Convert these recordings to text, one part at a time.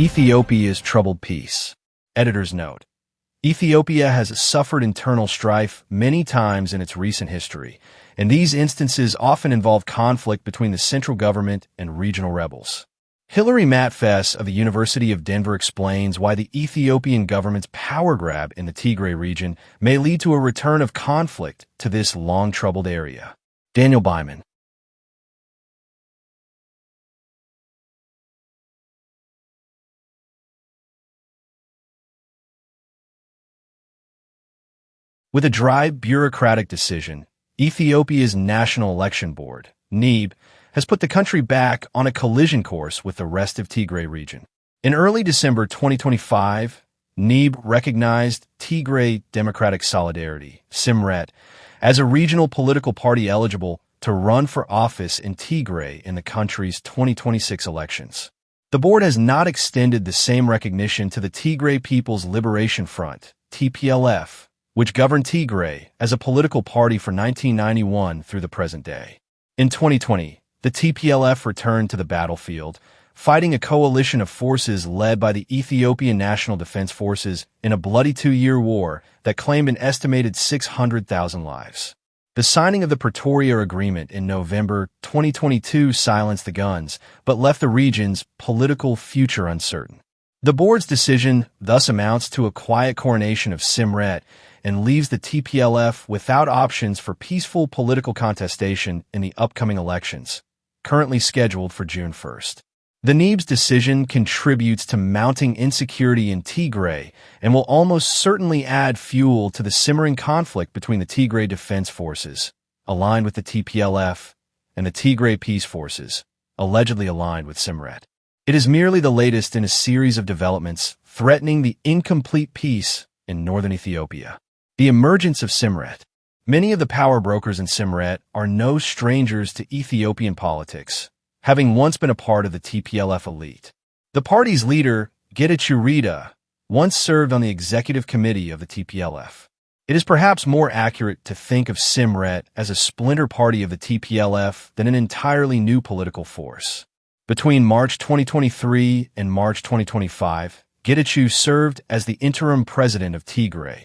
Ethiopia's troubled peace. Editor's note. Ethiopia has suffered internal strife many times in its recent history, and these instances often involve conflict between the central government and regional rebels. Hilary Matfess of the University of Denver explains why the Ethiopian government's power grab in the Tigray region may lead to a return of conflict to this long-troubled area. Daniel Byman. With a dry, bureaucratic decision, Ethiopia's National Election Board, NEB, has put the country back on a collision course with the rest of Tigray region. In early December 2025, NEB recognized Tigray Democratic Solidarity, Simret, as a regional political party eligible to run for office in Tigray in the country's 2026 elections. The board has not extended the same recognition to the Tigray People's Liberation Front, TPLF, which governed Tigray as a political party from 1991 through the present day. In 2020, the TPLF returned to the battlefield, fighting a coalition of forces led by the Ethiopian National Defense Forces in a bloody two-year war that claimed an estimated 600,000 lives. The signing of the Pretoria Agreement in November 2022 silenced the guns, but left the region's political future uncertain. The board's decision thus amounts to a quiet coronation of Simret and leaves the TPLF without options for peaceful political contestation in the upcoming elections, currently scheduled for June 1st. The NEB's decision contributes to mounting insecurity in Tigray and will almost certainly add fuel to the simmering conflict between the Tigray Defense Forces, aligned with the TPLF, and the Tigray Peace Forces, allegedly aligned with Simret. It is merely the latest in a series of developments threatening the incomplete peace in northern Ethiopia. The emergence of Simret. Many of the power brokers in Simret are no strangers to Ethiopian politics, having once been a part of the TPLF elite. The party's leader, Ethio-Eritrea, once served on the executive committee of the TPLF. It is perhaps more accurate to think of Simret as a splinter party of the TPLF than an entirely new political force. Between March 2023 and March 2025, Ethio served as the interim president of Tigray,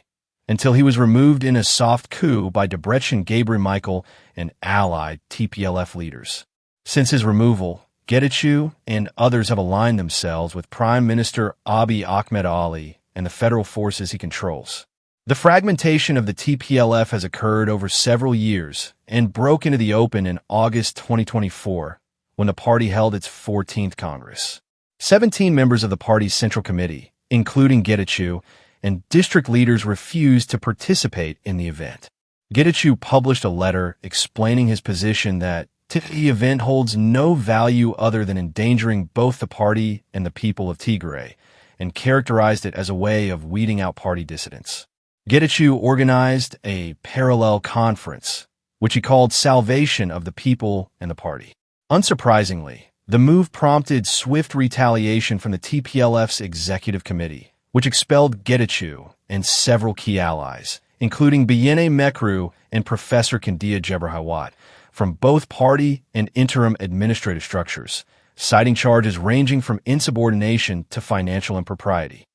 until he was removed in a soft coup by Debretsion Gebre-Michael and allied TPLF leaders. Since his removal, Ethio and others have aligned themselves with Prime Minister Abiy Ahmed Ali and the federal forces he controls. The fragmentation of the TPLF has occurred over several years and broke into the open in August 2024, when the party held its 14th Congress. 17 members of the party's Central Committee, including Ethio, and district leaders refused to participate in the event. Ethio published a letter explaining his position that the event holds no value other than endangering both the party and the people of Tigray, and characterized it as a way of weeding out party dissidents. Ethio organized a parallel conference, which he called Salvation of the People and the Party. Unsurprisingly, the move prompted swift retaliation from the TPLF's executive committee, which expelled Ethio and several key allies, including Biyene Mekru and Professor Kandia Jeber-Hawat, from both party and interim administrative structures, citing charges ranging from insubordination to financial impropriety.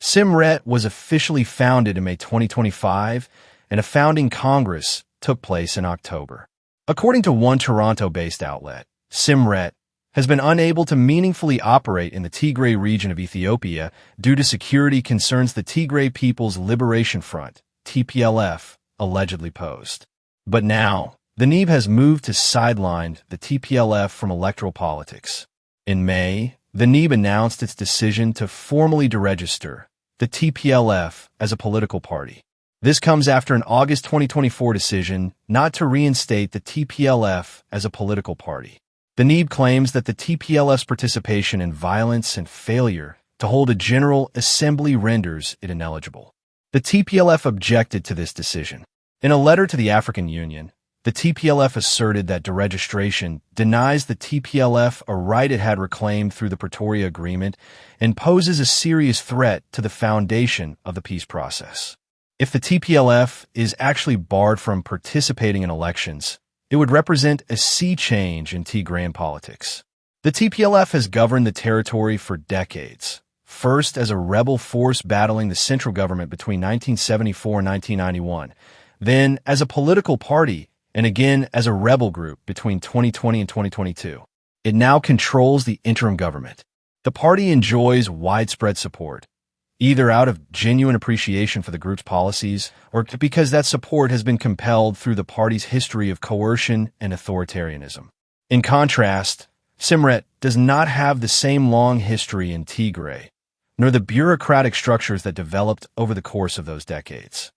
Simret was officially founded in May 2025, and a founding Congress took place in October. According to one Toronto-based outlet, Simret has been unable to meaningfully operate in the Tigray region of Ethiopia due to security concerns the Tigray People's Liberation Front, TPLF, allegedly posed. But now, the NEB has moved to sideline the TPLF from electoral politics. In May, the NEB announced its decision to formally deregister the TPLF as a political party. This comes after an August 2024 decision not to reinstate the TPLF as a political party. The NEB claims that the TPLF's participation in violence and failure to hold a general assembly renders it ineligible. The TPLF objected to this decision. In a letter to the African Union, the TPLF asserted that deregistration denies the TPLF a right it had reclaimed through the Pretoria Agreement and poses a serious threat to the foundation of the peace process. If the TPLF is actually barred from participating in elections, it would represent a sea change in Tigrayan politics. The TPLF has governed the territory for decades, first as a rebel force battling the central government between 1974 and 1991, then as a political party, and again as a rebel group between 2020 and 2022. It now controls the interim government. The party enjoys widespread support, either out of genuine appreciation for the group's policies or because that support has been compelled through the party's history of coercion and authoritarianism. In contrast, Simret does not have the same long history in Tigray, nor the bureaucratic structures that developed over the course of those decades.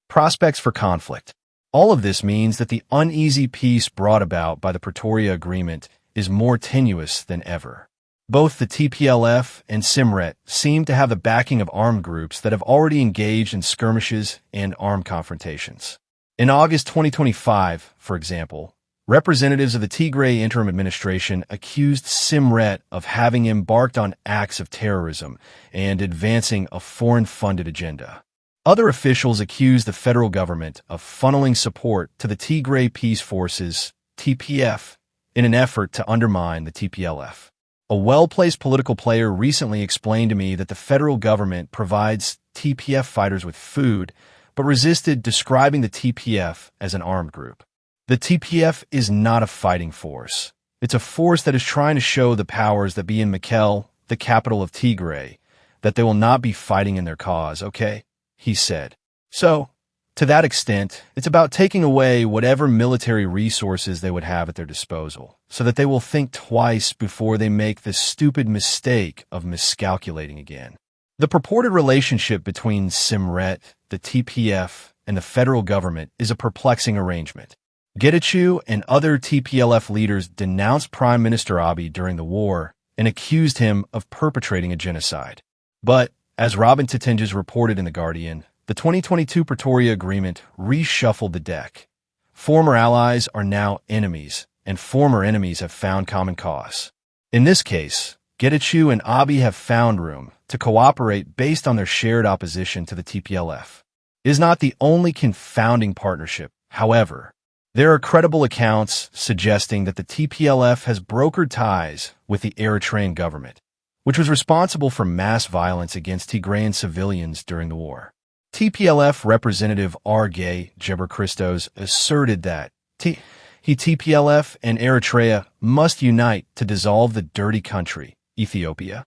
Prospects for conflict. All of this means that the uneasy peace brought about by the Pretoria Agreement is more tenuous than ever. Both the TPLF and Simret seem to have the backing of armed groups that have already engaged in skirmishes and armed confrontations. In August 2025, for example, representatives of the Tigray Interim Administration accused Simret of having embarked on acts of terrorism and advancing a foreign-funded agenda. Other officials accused the federal government of funneling support to the Tigray Peace Forces, TPF, in an effort to undermine the TPLF. A well-placed political player recently explained to me that the federal government provides TPF fighters with food, but resisted describing the TPF as an armed group. The TPF is not a fighting force. It's a force that is trying to show the powers that be in Mekelle, the capital of Tigray, that they will not be fighting in their cause, okay? He said. So, to that extent, it's about taking away whatever military resources they would have at their disposal, so that they will think twice before they make the stupid mistake of miscalculating again. The purported relationship between Simret, the TPF, and the federal government is a perplexing arrangement. Getachew and other TPLF leaders denounced Prime Minister Abiy during the war and accused him of perpetrating a genocide. But, as Robin Titinges reported in The Guardian, the 2022 Pretoria Agreement reshuffled the deck. Former allies are now enemies, and former enemies have found common cause. In this case, Getachew and Abiy have found room to cooperate based on their shared opposition to the TPLF. It is not the only confounding partnership, however. There are credible accounts suggesting that the TPLF has brokered ties with the Eritrean government, which was responsible for mass violence against Tigrayan civilians during the war. TPLF Representative R.G. Gebrechristos asserted that TPLF and Eritrea must unite to dissolve the dirty country, Ethiopia.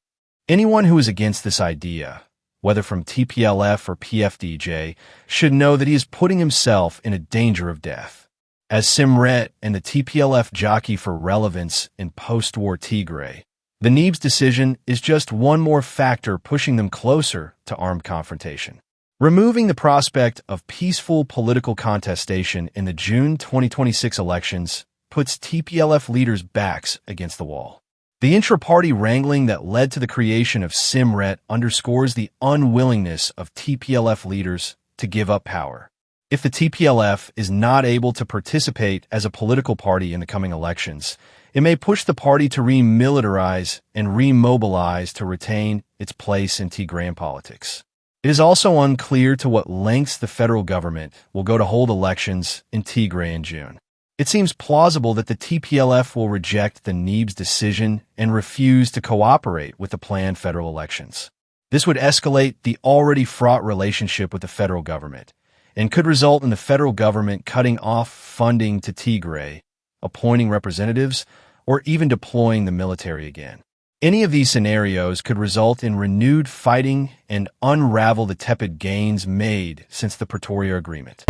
Anyone who is against this idea, whether from TPLF or PFDJ, should know that he is putting himself in a danger of death. As Simret and the TPLF jockey for relevance in post-war Tigray, the Neeb's decision is just one more factor pushing them closer to armed confrontation. Removing the prospect of peaceful political contestation in the June 2026 elections puts TPLF leaders' backs against the wall. The intra-party wrangling that led to the creation of Simret underscores the unwillingness of TPLF leaders to give up power. If the TPLF is not able to participate as a political party in the coming elections, it may push the party to remilitarize and remobilize to retain its place in Tigrayan politics. It is also unclear to what lengths the federal government will go to hold elections in Tigray in June. It seems plausible that the TPLF will reject the Neeb's decision and refuse to cooperate with the planned federal elections. This would escalate the already fraught relationship with the federal government and could result in the federal government cutting off funding to Tigray, appointing representatives, or even deploying the military again. Any of these scenarios could result in renewed fighting and unravel the tepid gains made since the Pretoria Agreement.